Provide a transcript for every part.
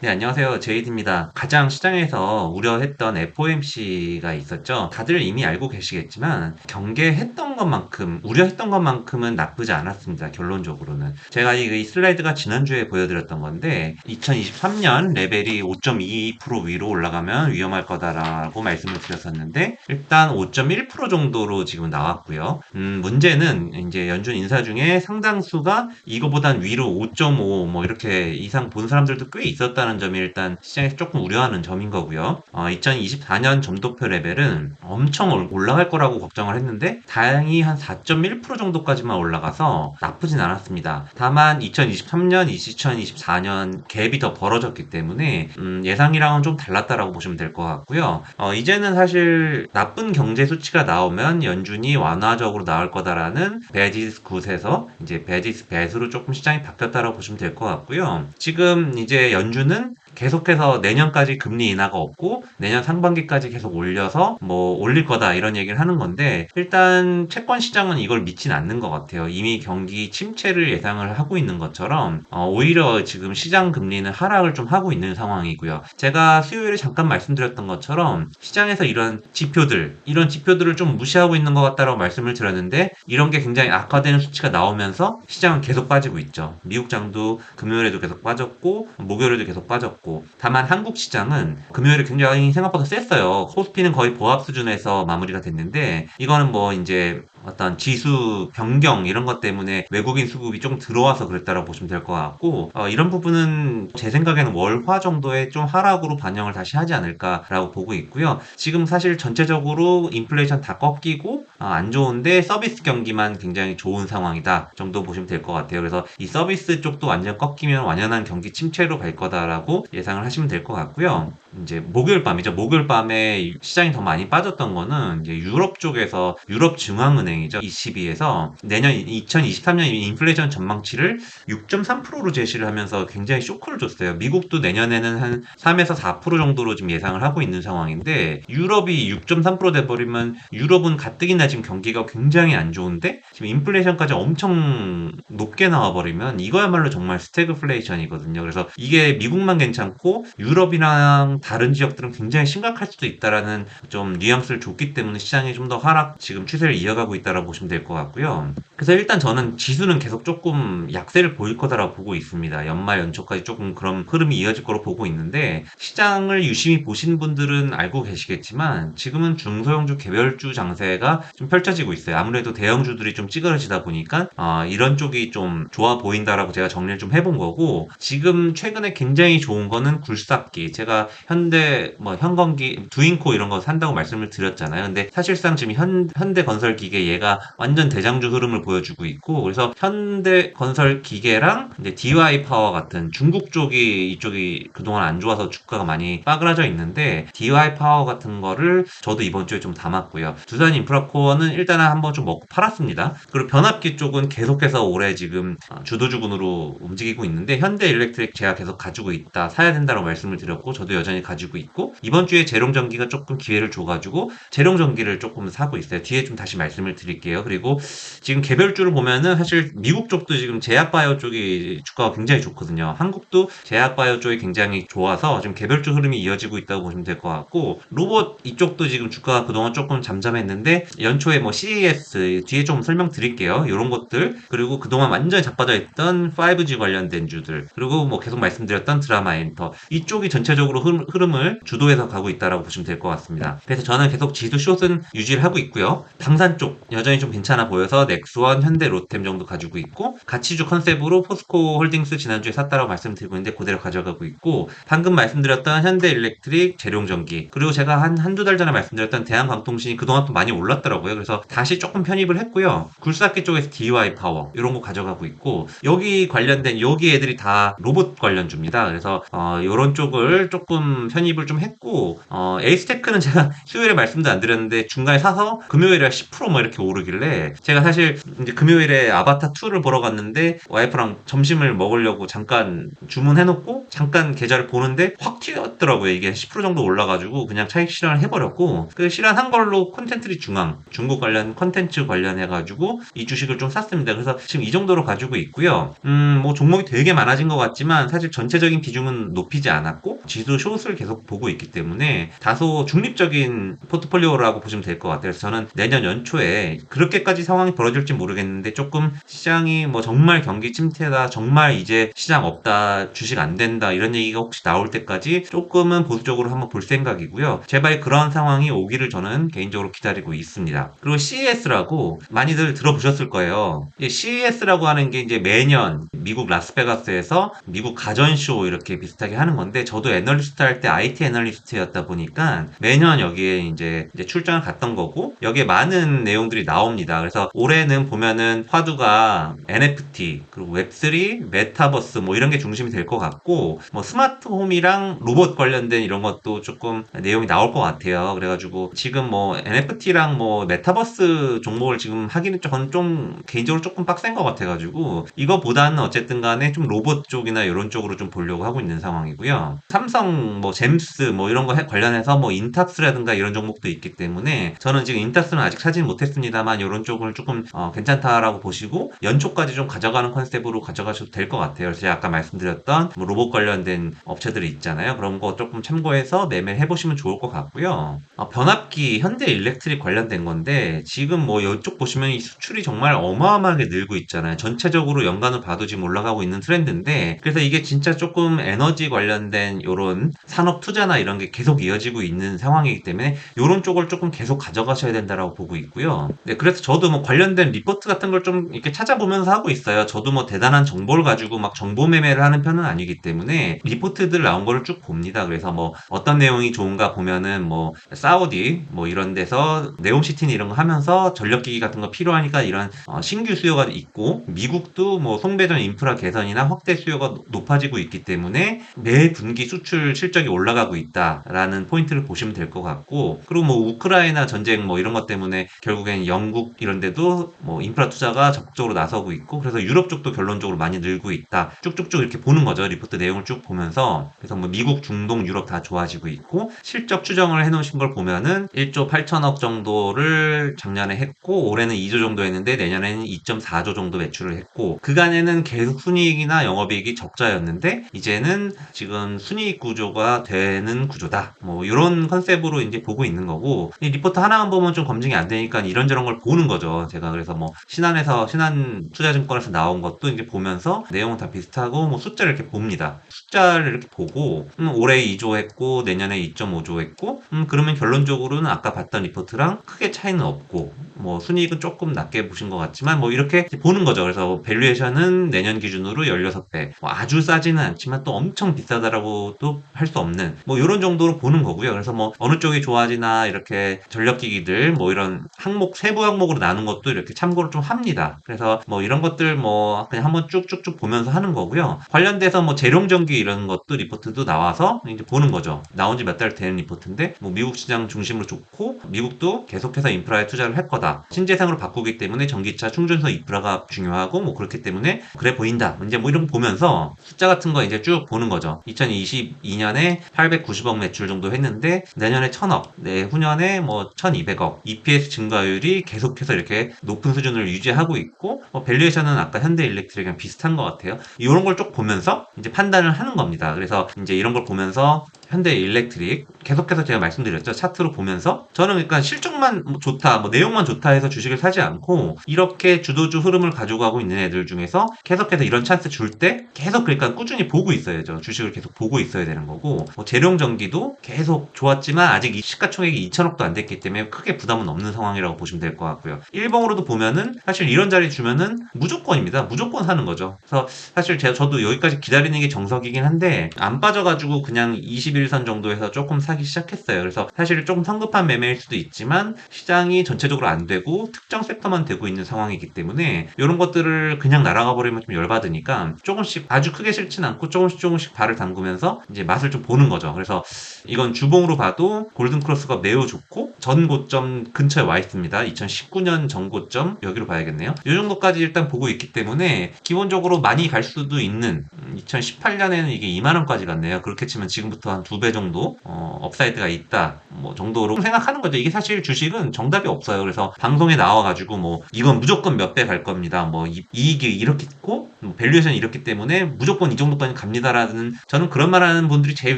네, 안녕하세요. 제이드입니다. 가장 시장에서 우려했던 FOMC가 있었죠. 다들 이미 알고 계시겠지만, 경계했던 것만큼, 우려했던 것만큼은 나쁘지 않았습니다. 결론적으로는. 제가 이 슬라이드가 지난주에 보여드렸던 건데, 2023년 레벨이 5.22% 위로 올라가면 위험할 거다라고 말씀을 드렸었는데, 일단 5.1% 정도로 지금 나왔고요. 문제는 이제 연준 인사 중에 상당수가 이거보단 위로 5.5 뭐 이렇게 이상 본 사람들도 꽤 있었다는 점이 일단 시장에서 조금 우려하는 점인 거고요. 2024년 점도표 레벨은 엄청 올라갈 거라고 걱정을 했는데 다행히 한 4.1% 정도까지만 올라가서 나쁘진 않았습니다. 다만 2023년, 2024년 갭이 더 벌어졌기 때문에 예상이랑은 좀 달랐다라고 보시면 될 것 같고요. 이제는 사실 나쁜 경제 수치가 나오면 연준이 완화적으로 나올 거다라는 베지스 굿에서 이제 베지스 배수로 조금 시장이 바뀌었다라고 보시면 될 것 같고요. 지금 이제 연준은 계속해서 내년까지 금리 인하가 없고 내년 상반기까지 계속 올려서 뭐 올릴 거다 이런 얘기를 하는 건데 일단 채권 시장은 이걸 믿진 않는 것 같아요. 이미 경기 침체를 예상을 하고 있는 것처럼 오히려 지금 시장 금리는 하락을 좀 하고 있는 상황이고요. 제가 수요일에 잠깐 말씀드렸던 것처럼 시장에서 이런 지표들을 좀 무시하고 있는 것 같다라고 말씀을 드렸는데 이런 게 굉장히 악화되는 수치가 나오면서 시장은 계속 빠지고 있죠. 미국장도 금요일에도 계속 빠졌고 목요일에도 계속 빠졌고 다만 한국 시장은 금요일에 굉장히 생각보다 셌어요. 코스피는 거의 보합 수준에서 마무리가 됐는데 이거는 뭐 이제 어떤 지수 변경 이런 것 때문에 외국인 수급이 좀 들어와서 그랬다라고 보시면 될 것 같고 이런 부분은 제 생각에는 월화 정도의 좀 하락으로 반영을 다시 하지 않을까라고 보고 있고요. 지금 사실 전체적으로 인플레이션 다 꺾이고 안 좋은데 서비스 경기만 굉장히 좋은 상황이다 정도 보시면 될 것 같아요. 그래서 이 서비스 쪽도 완전 꺾이면 완연한 경기 침체로 갈 거다라고 예상을 하시면 될 것 같고요. 이제 목요일 밤이죠. 목요일 밤에 시장이 더 많이 빠졌던 거는 이제 유럽 쪽에서 유럽 중앙은행이죠. ECB에서 내년 2023년 인플레이션 전망치를 6.3%로 제시를 하면서 굉장히 쇼크를 줬어요. 미국도 내년에는 한 3에서 4% 정도로 지금 예상을 하고 있는 상황인데 유럽이 6.3% 돼버리면 유럽은 가뜩이나 지금 경기가 굉장히 안 좋은데 지금 인플레이션까지 엄청 높게 나와버리면 이거야말로 정말 스태그플레이션이거든요. 그래서 이게 미국만 괜찮고 유럽이랑 다른 지역들은 굉장히 심각할 수도 있다라는 좀 뉘앙스를 줬기 때문에 시장이 좀 더 하락 지금 추세를 이어가고 있다라고 보시면 될 것 같고요. 그래서 일단 저는 지수는 계속 조금 약세를 보일 거다라고 보고 있습니다. 연말 연초까지 조금 그런 흐름이 이어질 거로 보고 있는데 시장을 유심히 보신 분들은 알고 계시겠지만 지금은 중소형주 개별주 장세가 좀 펼쳐지고 있어요. 아무래도 대형주들이 좀 찌그러지다 보니까 이런 쪽이 좀 좋아 보인다라고 제가 정리를 좀 해본 거고 지금 최근에 굉장히 좋은 거는 굴삭기 제가 현대 뭐 현건기 두인코 이런 거 산다고 말씀을 드렸잖아요. 근데 사실상 지금 현대건설기계 얘가 완전 대장주 흐름을 보여주고 있고 그래서 현대건설기계랑 이제 DY 파워 같은 중국 쪽이 이쪽이 그동안 안 좋아서 주가가 많이 빠그라져 있는데 DY 파워 같은 거를 저도 이번 주에 좀 담았고요. 두산 인프라코어는 일단은 한번 좀 먹고 팔았습니다. 그리고 변압기 쪽은 계속해서 올해 지금 주도주군으로 움직이고 있는데 현대일렉트릭 제가 계속 가지고 있다 사야 된다고 말씀을 드렸고 저도 여전히 가지고 있고 이번 주에 재롱전기가 조금 기회를 줘가지고 재롱전기를 조금 사고 있어요. 뒤에 좀 다시 말씀을 드릴게요. 그리고 지금 개별주를 보면은 사실 미국 쪽도 지금 제약바이오 쪽이 주가가 굉장히 좋거든요. 한국도 제약바이오 쪽이 굉장히 좋아서 지금 개별주 흐름이 이어지고 있다고 보시면 될 것 같고 로봇 이쪽도 지금 주가가 그동안 조금 잠잠했는데 연초에 뭐 CES 뒤에 좀 설명드릴게요. 이런 것들 그리고 그동안 완전히 자빠져 있던 5G 관련된 주들 그리고 뭐 계속 말씀드렸던 드라마 엔터 이쪽이 전체적으로 흐름을 주도해서 가고 있다라고 보시면 될 것 같습니다. 그래서 저는 계속 지수 숏은 유지를 하고 있고요. 당산 쪽 여전히 좀 괜찮아 보여서 넥스원, 현대, 로템 정도 가지고 있고 가치주 컨셉으로 포스코 홀딩스 지난주에 샀다라고 말씀드리고 있는데 그대로 가져가고 있고 방금 말씀드렸던 현대일렉트릭, 재룡전기 그리고 제가 한두 달 전에 말씀드렸던 대한광통신이 그동안 또 많이 올랐더라고요. 그래서 다시 조금 편입을 했고요. 굴삭기 쪽에서 DY 파워 이런 거 가져가고 있고 여기 관련된 여기 애들이 다 로봇 관련주입니다. 그래서 이런 쪽을 조금 좀 편입을 좀 했고, 에이스테크는 제가 수요일에 말씀도 안 드렸는데 중간에 사서 금요일에 10%뭐 이렇게 오르길래 제가 사실 이제 금요일에 아바타 2를 보러 갔는데 와이프랑 점심을 먹으려고 잠깐 주문해놓고 잠깐 계좌를 보는데 확 튀었더라고요. 이게 10% 정도 올라가지고 그냥 차익 실현을 해버렸고, 그 실현한 걸로 콘텐츠리 중앙, 중국 관련 콘텐츠 관련해가지고 이 주식을 좀 샀습니다. 그래서 지금 이 정도로 가지고 있고요. 뭐 종목이 되게 많아진 것 같지만 사실 전체적인 비중은 높이지 않았고 지수 숏을 계속 보고 있기 때문에 다소 중립적인 포트폴리오라고 보시면 될 것 같아요. 그래서 저는 내년 연초에 그렇게까지 상황이 벌어질지 모르겠는데 조금 시장이 뭐 정말 경기 침체다, 정말 이제 시장 없다, 주식 안 된다 이런 얘기가 혹시 나올 때까지 조금은 보수적으로 한번 볼 생각이고요. 제발 그런 상황이 오기를 저는 개인적으로 기다리고 있습니다. 그리고 CES라고 많이들 들어보셨을 거예요. CES라고 하는 게 이제 매년 미국 라스베가스에서 미국 가전쇼 이렇게 비슷하게 하는 건데, 저도 애널리스트 할 때 IT 애널리스트였다 보니까 매년 여기에 이제 출장을 갔던 거고, 여기에 많은 내용들이 나옵니다. 그래서 올해는 보면은 화두가 NFT, 그리고 웹3, 메타버스 뭐 이런 게 중심이 될 것 같고, 뭐 스마트홈이랑 로봇 관련된 이런 것도 조금 내용이 나올 것 같아요. 그래가지고 지금 뭐 NFT랑 뭐 메타버스 종목을 지금 하기는 저는 좀 개인적으로 조금 빡센 것 같아가지고, 이거보다는 어쨌든 간에 좀 로봇 쪽이나 이런 쪽으로 좀 보려고 하고 있는 상황이고요. 삼성 뭐 잼스 뭐 이런 거 관련해서 뭐 인탑스라든가 이런 종목도 있기 때문에 저는 지금 인탑스는 아직 사진 못했습니다만 이런 쪽을 조금 괜찮다라고 보시고 연초까지 좀 가져가는 컨셉으로 가져가셔도 될 것 같아요. 그래서 제가 아까 말씀드렸던 뭐 로봇 관련된 업체들이 있잖아요. 그런 거 조금 참고해서 매매해 보시면 좋을 것 같고요. 변압기 현대 일렉트릭 관련된 건데 지금 뭐 이쪽 보시면 이 수출이 정말 어마어마하게 늘고 있잖아요. 전체적으로 연간을 봐도 지금 올라가고 있는 트렌드인데, 그래서 이게 진짜 조금 에너지 관련된 요런 산업 투자나 이런 게 계속 이어지고 있는 상황이기 때문에 요런 쪽을 조금 계속 가져가셔야 된다라고 보고 있고요. 네, 그래서 저도 뭐 관련된 리포트 같은 걸 좀 이렇게 찾아보면서 하고 있어요. 저도 뭐 대단한 정보를 가지고 막 정보 매매를 하는 편은 아니기 때문에 리포트들 나온 거를 쭉 봅니다. 그래서 뭐 어떤 내용이 좋은가 보면은 뭐 사우디 뭐 이런 데서 네옴시티는 이런 거 하면서 전력기기 같은 거 필요하니까 이런 신규 수요가 있고, 미국도 뭐 송배전 인프라 개선이나 확대 수요가 높아지고 있기 때문에 매 분기 수출 실적이 올라가고 있다라는 포인트를 보시면 될 것 같고, 그리고 뭐 우크라이나 전쟁 뭐 이런 것 때문에 결국엔 영국 이런 데도 뭐 인프라 투자가 적극적으로 나서고 있고, 그래서 유럽 쪽도 결론적으로 많이 늘고 있다. 쭉쭉쭉 이렇게 보는 거죠. 리포트 내용을 쭉 보면서. 그래서 뭐 미국, 중동, 유럽 다 좋아지고 있고, 실적 추정을 해놓으신 걸 보면은 1조 8천억 정도를 작년에 했고 올해는 2조 정도 했는데 내년에는 2.4조 정도 매출을 했고, 그간에는 계속 순이익이나 영업이익이 적자였는데 이제는 지금 순이익 구조가 되는 구조다. 뭐 이런 컨셉으로 이제 보고 있는 거고, 이 리포트 하나만 보면 좀 검증이 안 되니까 이런저런 걸 보는 거죠. 제가 그래서 뭐 신한투자증권에서 나온 것도 이제 보면서 내용은 다 비슷하고 뭐 숫자를 이렇게 봅니다. 숫자를 이렇게 보고 올해 2조 했고 내년에 2.5조 했고, 그러면 결론적으로는 아까 봤던 리포트랑 크게 차이는 없고 뭐 순이익은 조금 낮게 보신 것 같지만 뭐 이렇게 보는 거죠. 그래서 밸류에이션은 내년 기준으로 16배, 뭐 아주 싸지는 않지만 또 엄청 비싸다라고도 할 수 없는 뭐 이런 정도로 보는 거고요. 그래서 뭐 어느 쪽이 좋아지나 이렇게 전력기기들 뭐 이런 항목 세부 항목으로 나눈 것도 이렇게 참고를 좀 합니다. 그래서 뭐 이런 것들 뭐 그냥 한번 쭉쭉쭉 보면서 하는 거고요. 관련돼서 뭐 재룡전기 이런 것도 리포트도 나와서 이제 보는 거죠. 나온 지 몇 달 된 리포트인데 뭐 미국 시장 중심으로 좋고 미국도 계속해서 인프라에 투자를 할 거다. 신재생으로 바꾸기 때문에 전기차 충전소 인프라가 중요하고 뭐 그렇기 때문에 그래 보인다. 이제 뭐 이런 거 보면서 숫자 같은 거 이제 쭉 보는 거죠. 2022년에 890억 매출 정도 했는데 내년에 1000억, 내후년에 뭐 1200억, EPS 증가율이 계속해서 이렇게 높은 수준을 유지하고 있고, 밸류에이션은 아까 현대일렉트릭이랑 비슷한 것 같아요. 이런 걸 쭉 보면서 이제 판단을 하는 겁니다. 그래서 이제 이런 걸 보면서 현대일렉트릭 계속해서 제가 말씀드렸죠. 차트로 보면서 저는 그러니까 실적만 뭐 좋다, 뭐 내용만 좋다 해서 주식을 사지 않고 이렇게 주도주 흐름을 가지고 가고 있는 애들 중에서 계속해서 이런 찬스 줄 때 계속 그러니까 꾸준히 보고 있어야죠. 주식을 계속 보고 있어야 되는 거고, 뭐 재룡전기도 계속 좋았지만 아직 이 시가총액이 2천억도 안 됐기 때문에 크게 부담은 없는 상황이라고 보시면 될 것 같고요. 일봉으로도 보면은 사실 이런 자리 주면은 무조건입니다. 무조건 사는 거죠. 그래서 사실 저도 여기까지 기다리는 게 정석이긴 한데 안 빠져가지고 그냥 20일 21선 정도에서 조금 사기 시작했어요. 그래서 사실 조금 성급한 매매일 수도 있지만 시장이 전체적으로 안 되고 특정 섹터만 되고 있는 상황이기 때문에 이런 것들을 그냥 날아가 버리면 좀 열받으니까 조금씩 아주 크게 싫진 않고 조금씩 발을 담그면서 이제 맛을 좀 보는 거죠. 그래서 이건 주봉으로 봐도 골든크로스가 매우 좋고 전 고점 근처에 와 있습니다. 2019년 전 고점 여기로 봐야겠네요. 이 정도까지 일단 보고 있기 때문에 기본적으로 많이 갈 수도 있는 2018년에는 이게 2만원까지 갔네요. 그렇게 치면 지금부터 한 2배 정도 업사이드가 있다 뭐 정도로 생각하는 거죠. 이게 사실 주식은 정답이 없어요. 그래서 방송에 나와가지고 뭐 이건 무조건 몇 배 갈 겁니다. 뭐 이익이 이렇게 있고 밸류에이션이 이렇기 때문에 무조건 이 정도까지 갑니다라는 저는 그런 말하는 분들이 제일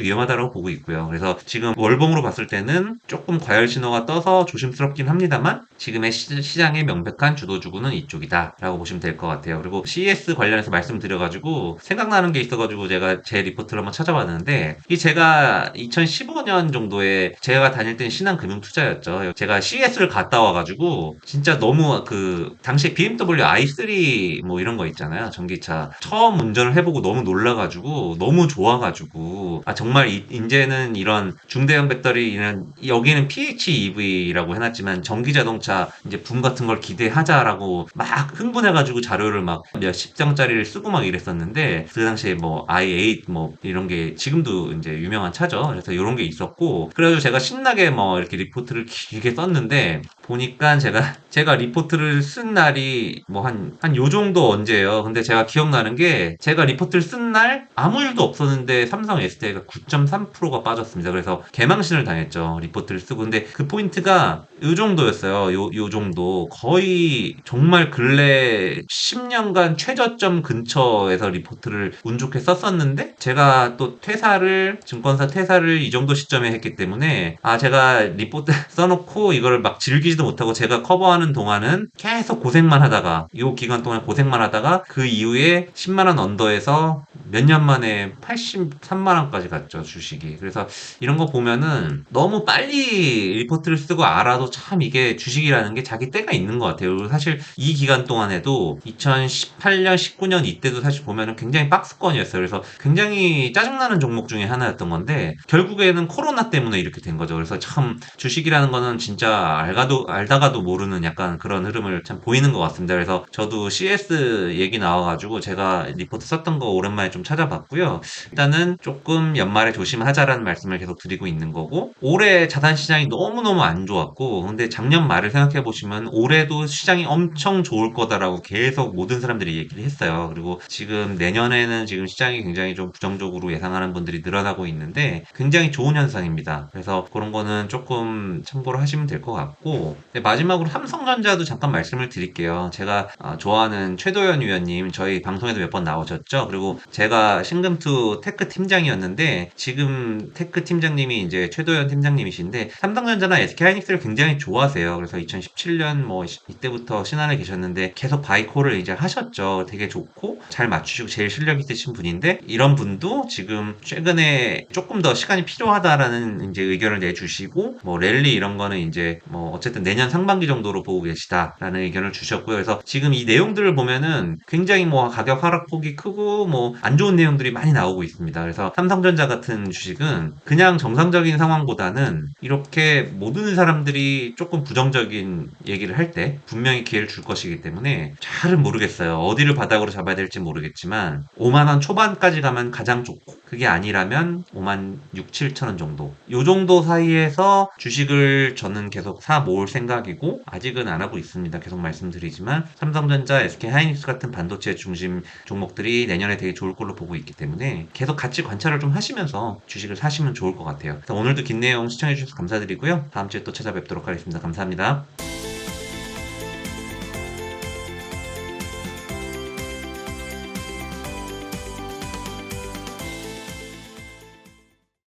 위험하다고 보고 있고요. 그래서 지금 월봉으로 봤을 때는 조금 과열 신호가 떠서 조심스럽긴 합니다만 지금의 시장의 명백한 주도주구는 이쪽이다라고 보시면 될 것 같아요. 그리고 CES 관련해서 말씀드려가지고 생각나는 게 있어가지고 제가 제 리포트를 한번 찾아봤는데 이 제가 2015년 정도에 제가 다닐 때는 신한금융투자였죠. 제가 CES를 갔다 와가지고 진짜 너무 그 당시에 BMW i3 뭐 이런 거 있잖아요. 전기차 처음 운전을 해보고 너무 놀라가지고 너무 좋아가지고 아 정말 이제는 이런 중대형 배터리는 여기는 PHEV라고 해놨지만 전기자동차 이제 붐 같은 걸 기대하자라고 막 흥분해가지고 자료를 막 몇십 장짜리를 쓰고 막 이랬었는데 그 당시에 뭐 i8 뭐 이런 게 지금도 이제 유명한 차죠. 그래서 이런 게 있었고 그래가지고 제가 신나게 뭐 이렇게 리포트를 길게 썼는데 보니까 제가 리포트를 쓴 날이 뭐 한 요 정도 언제예요. 근데 제가 기억나는 게 제가 리포트를 쓴 날 아무 일도 없었는데 삼성 SDI가 9.3%가 빠졌습니다. 그래서 개망신을 당했죠. 리포트를 쓰고. 근데 그 포인트가 요 정도였어요. 요 정도. 거의 정말 근래 10년간 최저점 근처에서 리포트를 운 좋게 썼었는데 제가 또 증권사 퇴사를 이 정도 시점에 했기 때문에 제가 리포트 써놓고 이거를 막 즐기지도 못하고 제가 커버하는 동안은 계속 고생만 하다가 요 기간 동안 고생만 하다가 그 이후에 10만원 언더에서 몇 년 만에 83만원까지 갔죠, 주식이. 그래서 이런 거 보면은 너무 빨리 리포트를 쓰고 알아도 참 이게 주식이라는 게 자기 때가 있는 것 같아요. 그리고 사실 이 기간 동안에도 2018년, 19년 이때도 사실 보면은 굉장히 박스권이었어요. 그래서 굉장히 짜증나는 종목 중에 하나였던 건데 결국에는 코로나 때문에 이렇게 된 거죠. 그래서 참 주식이라는 거는 진짜 알다가도 모르는 약간 그런 흐름을 참 보이는 것 같습니다. 그래서 저도 CS 얘기 나와가지고 제가 리포트 썼던 거 오랜만에 좀 찾아봤고요. 일단은 조금 연말에 조심하자라는 말씀을 계속 드리고 있는 거고 올해 자산 시장이 너무너무 안 좋았고 근데 작년 말을 생각해 보시면 올해도 시장이 엄청 좋을 거다라고 계속 모든 사람들이 얘기를 했어요. 그리고 지금 내년에는 지금 시장이 굉장히 좀 부정적으로 예상하는 분들이 늘어나고 있는데 굉장히 좋은 현상입니다. 그래서 그런 거는 조금 참고를 하시면 될 것 같고 마지막으로 삼성전자도 잠깐 말씀을 드릴게요. 제가 좋아하는 최도현 위원님 저희 방송에도 몇 번 나오셨죠. 그리고 제가 신금투 테크 팀장이었는데 지금 테크 팀장님이 이제 최도현 팀장님이신데 삼성전자나 SK하이닉스를 굉장히 좋아하세요. 그래서 2017년 뭐 이때부터 신한에 계셨는데 계속 바이콜을 이제 하셨죠. 되게 좋고 잘 맞추시고 제일 실력 있으신 분인데 이런 분도 지금 최근에 조금 더 시간이 필요하다라는 이제 의견을 내주시고 뭐 랠리 이런 거는 이제 뭐 어쨌든 내년 상반기 정도로 보고 계시다라는 의견을 주셨고요. 그래서 지금 이 내용들을 보면은 굉장히 뭐 가격 하락폭이 크고 뭐 안 좋은 내용들이 많이 나오고 있습니다. 그래서 삼성전자 같은 주식은 그냥 정상적인 상황보다는 이렇게 모든 사람들이 조금 부정적인 얘기를 할 때 분명히 기회를 줄 것이기 때문에 잘은 모르겠어요. 어디를 바닥으로 잡아야 될지 모르겠지만 5만 원 초반까지 가면 가장 좋고 그게 아니라면 5만 6, 7천 원 정도 요 정도 사이에서 주식을 저는 계속 사 모을 생각이고 아직은 안 하고 있습니다. 계속 말씀드리지만 삼성전자, SK하이닉스 같은 반도체 중심 종목들이 내년에 되게 좋을 걸로 보고 있기 때문에 계속 같이 관찰을 좀 하시면서 주식을 사시면 좋을 것 같아요. 오늘도 긴 내용 시청해 주셔서 감사드리고요. 다음 주에 또 찾아뵙도록 하겠습니다. 감사합니다.